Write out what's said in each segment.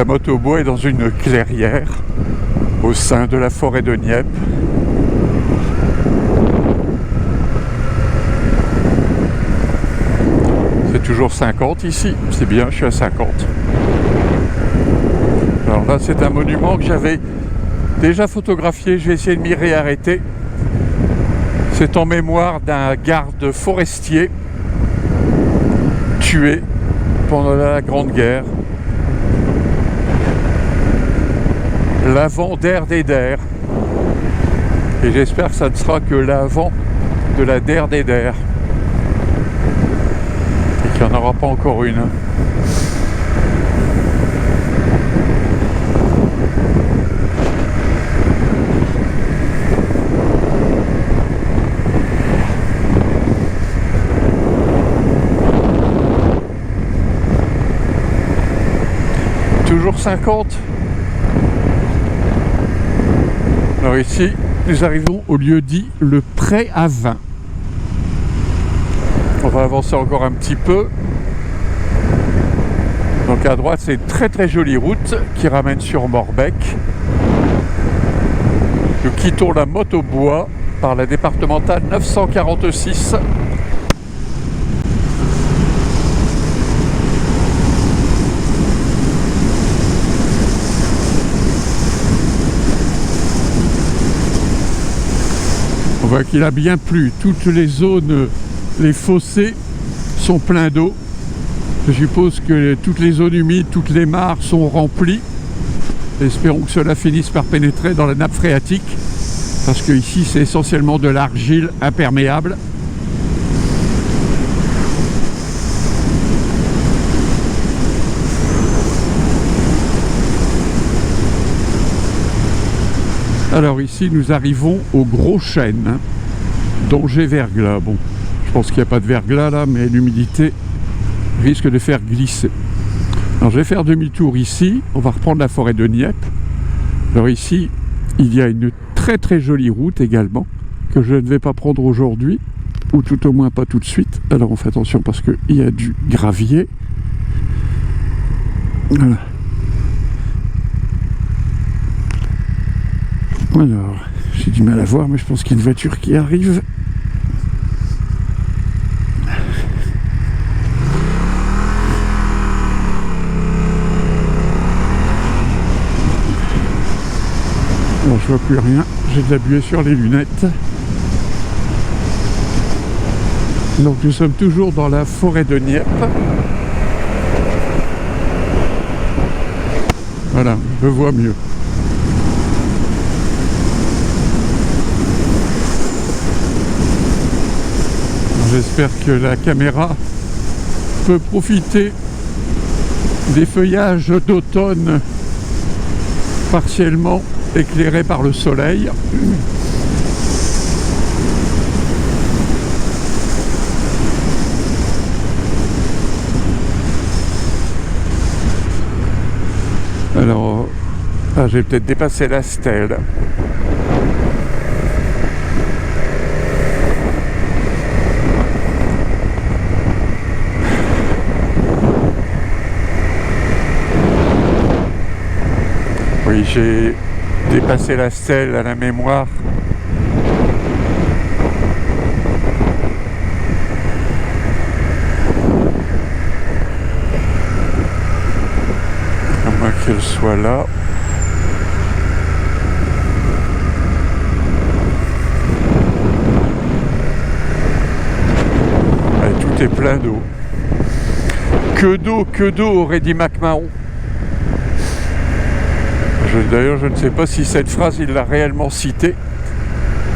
La motobois est dans une clairière au sein de la forêt de Nieppe. C'est toujours 50 ici, c'est bien, je suis à 50. Alors là, c'est un monument que j'avais déjà photographié, je vais essayer de m'y réarrêter. C'est en mémoire d'un garde forestier tué pendant la Grande Guerre. L'avant d'Air des Der. Et j'espère que ça ne sera que l'avant de la Der des Der. Et qu'il n'y en aura pas encore une. Toujours 50. Alors ici, nous arrivons au lieu dit le Pré à Vin. On va avancer encore un petit peu. Donc à droite, c'est une très très jolie route qui ramène sur Morbec. Nous quittons la motobois par la départementale 946. On voit qu'il a bien plu. Toutes les zones, les fossés sont pleins d'eau. Je suppose que toutes les zones humides, toutes les mares sont remplies. Espérons que cela finisse par pénétrer dans la nappe phréatique. Parce que ici, c'est essentiellement de l'argile imperméable. Alors ici, nous arrivons au Gros Chêne, hein, danger-verglas. Bon, je pense qu'il n'y a pas de verglas là, mais l'humidité risque de faire glisser. Alors je vais faire demi-tour ici, on va reprendre la forêt de Nieppe. Alors ici, il y a une très très jolie route également, que je ne vais pas prendre aujourd'hui, ou tout au moins pas tout de suite. Alors on fait attention parce qu'il y a du gravier. Voilà. Alors, j'ai du mal à voir, mais je pense qu'il y a une voiture qui arrive. Bon, je vois plus rien, j'ai de la buée sur les lunettes. Donc nous sommes toujours dans la forêt de Nieppe. Voilà, je vois mieux. J'espère que la caméra peut profiter des feuillages d'automne partiellement éclairés par le soleil. Alors, j'ai peut-être dépassé la stèle. Oui, j'ai dépassé la stèle à la mémoire. À moins qu'elle soit là. Et tout est plein d'eau. Que d'eau, aurait dit MacMahon. D'ailleurs, je ne sais pas si cette phrase, il l'a réellement citée,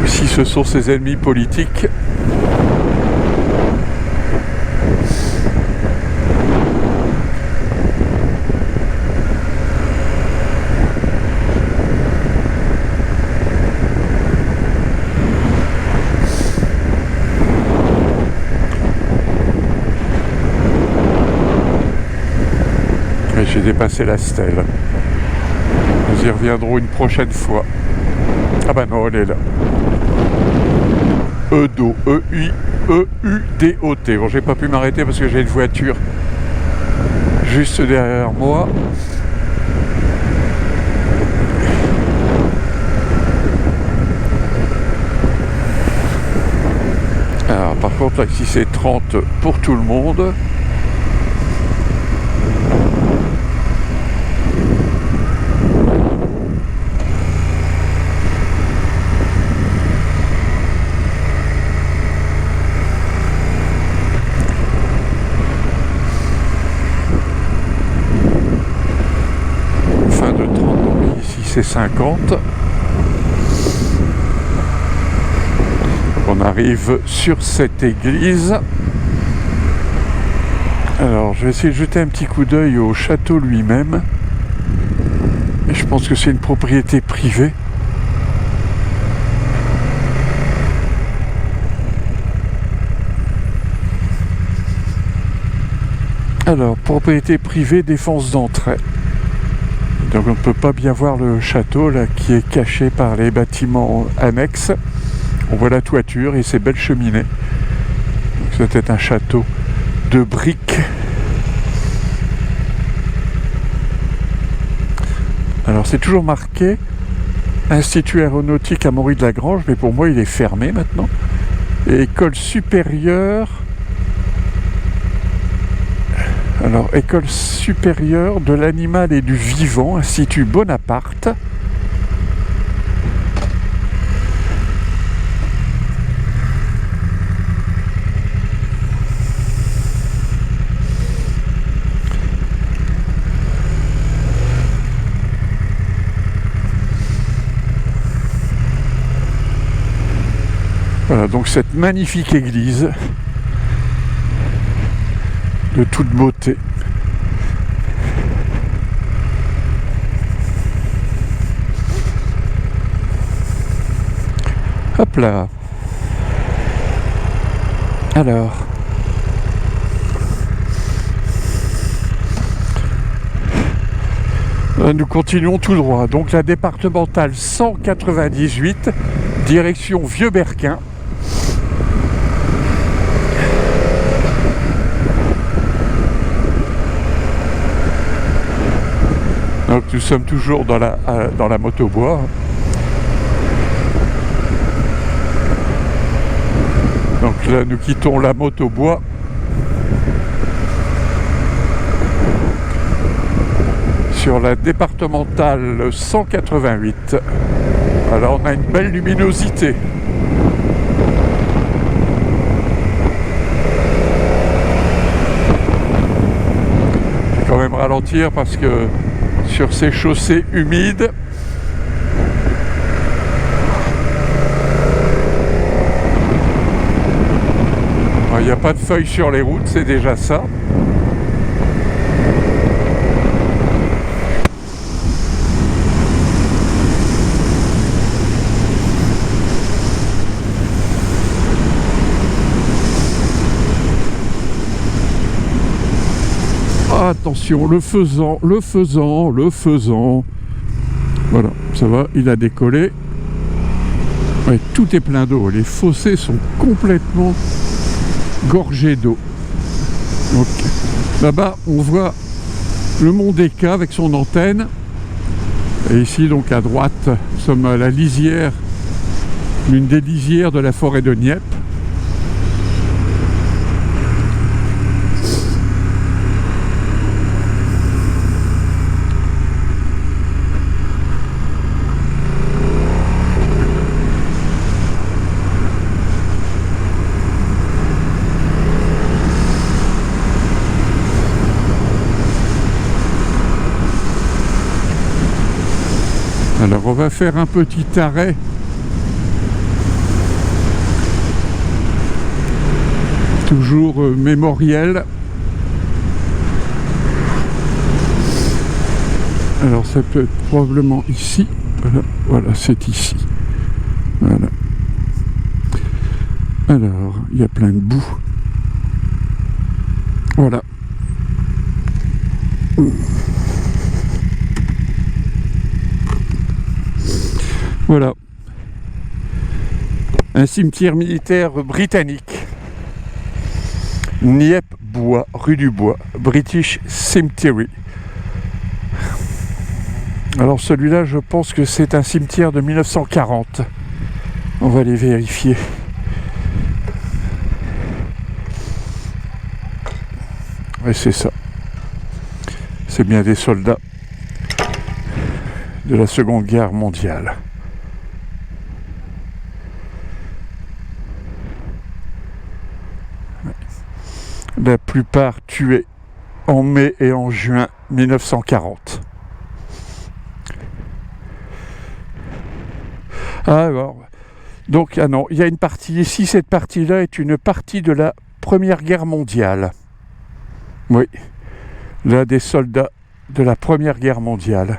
ou si ce sont ses ennemis politiques. Et j'ai dépassé la stèle. Nous y reviendrons une prochaine fois. Ah bah non, elle est là. Eudot, E-U-D-O-T. Bon, j'ai pas pu m'arrêter parce que j'ai une voiture juste derrière moi. 30. Là, ici, c'est 30 pour tout le monde. Fin de 30, donc ici, c'est 50. On arrive sur cette église. Alors, je vais essayer de jeter un petit coup d'œil au château lui-même. Et je pense que c'est une propriété privée. Alors, propriété privée, défense d'entrée. Donc on ne peut pas bien voir le château là qui est caché par les bâtiments annexes. On voit la toiture et ces belles cheminées. C'était un château de briques. Alors c'est toujours marqué Institut aéronautique Amaury de la Grange, mais pour moi il est fermé maintenant. Et école supérieure. Alors école supérieure de l'animal et du vivant, Institut Bonaparte. Voilà, donc cette magnifique église de toute beauté. Hop là. Alors. Nous continuons tout droit. Donc la départementale 198, direction Vieux-Berquin. Donc nous sommes toujours dans la motobois. Donc là nous quittons la motobois. Sur la départementale 188. Alors on a une belle luminosité. Je vais quand même ralentir parce que sur ces chaussées humides, il n'y a pas de feuilles sur les routes, c'est déjà ça. Attention, le faisan. Voilà, ça va, il a décollé. Ouais, tout est plein d'eau. Les fossés sont complètement gorgés d'eau. Donc là-bas, on voit le mont Déca avec son antenne. Et ici, donc à droite, nous sommes à la lisière, l'une des lisières de la forêt de Nieppe. Alors on va faire un petit arrêt toujours mémoriel. Alors ça peut être probablement ici. Voilà, c'est ici. Voilà. Alors, il y a plein de boue. Voilà. Voilà. Un cimetière militaire britannique. Nieppe Bois, rue du Bois, British Cemetery. Alors celui-là, je pense que c'est un cimetière de 1940. On va les vérifier. et c'est ça. C'est bien des soldats de la Seconde Guerre mondiale. La plupart tués en mai et en juin 1940. Alors, donc, ah non, il y a une partie ici, cette partie-là est une partie de la Première Guerre mondiale. Oui, là, des soldats de la Première Guerre mondiale.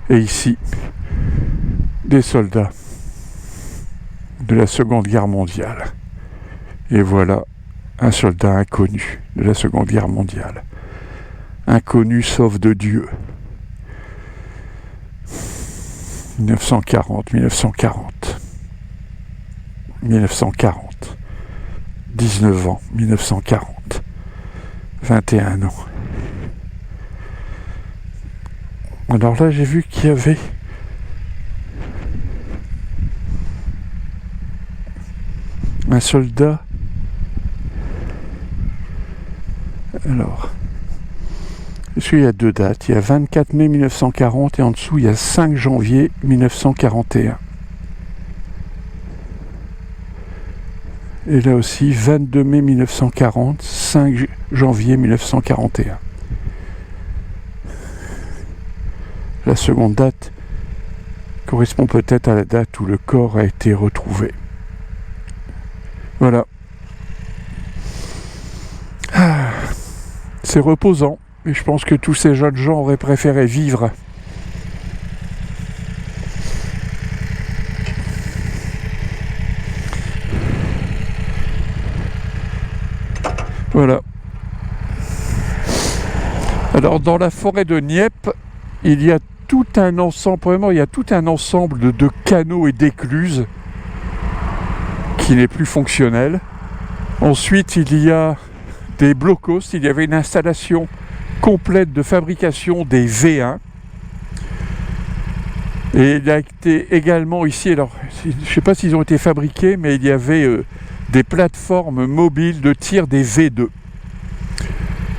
Et ici, des soldats de la Seconde Guerre mondiale. Et voilà un soldat inconnu de la Seconde Guerre mondiale. Inconnu sauf de Dieu. 1940, 1940. 1940. 19 ans, 1940. 21 ans. Alors là, j'ai vu qu'il y avait un soldat. Alors, est-ce qu'il y a deux dates? Il y a 24 mai 1940 et en dessous, il y a 5 janvier 1941. Et là aussi, 22 mai 1940, 5 janvier 1941. La seconde date correspond peut-être à la date où le corps a été retrouvé. Voilà. C'est reposant, et je pense que tous ces jeunes gens auraient préféré vivre. Voilà. Alors dans la forêt de Nieppe, il y a tout un ensemble, premièrement, il y a tout un ensemble de canaux et d'écluses qui n'est plus fonctionnel. Ensuite, il y a des blocos, il y avait une installation complète de fabrication des V1. Et il y a été également ici, alors je ne sais pas s'ils ont été fabriqués, mais il y avait des plateformes mobiles de tir des V2.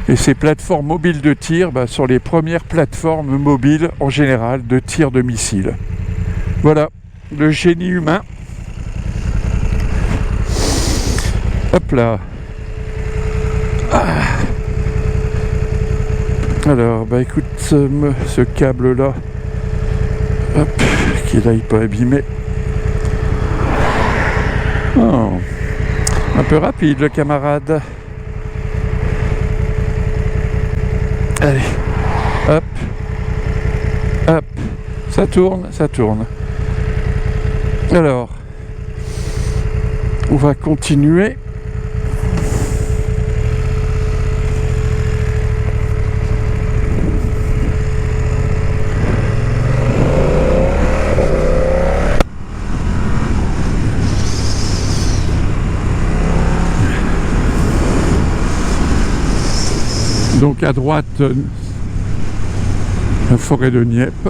Et ces plateformes mobiles de tir sont les premières plateformes mobiles en général de tir de missiles. Voilà, le génie humain. Hop là. Ah. Alors, écoute, ce câble-là, hop, qu'il aille pas abîmer. Oh, un peu rapide, le camarade. Allez, hop, hop, ça tourne, ça tourne. Alors, on va continuer. Donc à droite, la forêt de Nieppe.